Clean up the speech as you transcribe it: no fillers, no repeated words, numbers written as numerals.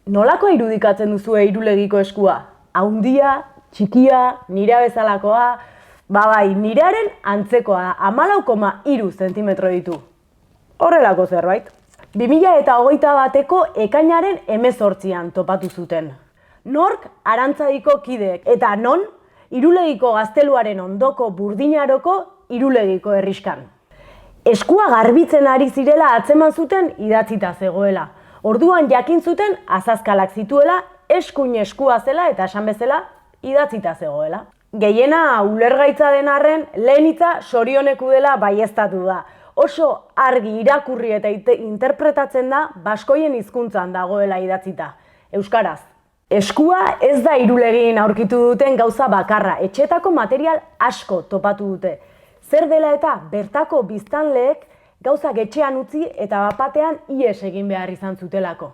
Nolako irudikatzen duzue Irulegiko eskua? Haundia, txikia, nirea bezalakoa, bai, nirearen antzekoa, 14,3 zentimetro ditu. Horrelako zerbait. 2021eko ekainaren 18an topatu zuten. Nork Arantzadiko kideek eta non Irulegiko gazteluaren ondoko Burdinaroko Irulegiko herriskan. Eskua garbitzen ari zirela atzeman zuten idatzita zegoela. Orduan jakin zuten azazkalak zituela, eskuin eskua zela eta esan bezala idatzita zegoela. Gehiena ulergaitza den arren, lehen hitza sorioneku dela baieztatu da. Oso argi irakurri eta interpretatzen da baskoien hizkuntzan dagoela idatzita, euskaraz. Eskua ez da Irulegin aurkitu duten gauza bakarra, etxetako material asko topatu dute. Zer dela eta bertako biztanleek gauzak etxean utzi eta bapatean ihes egin behar izan zutelako.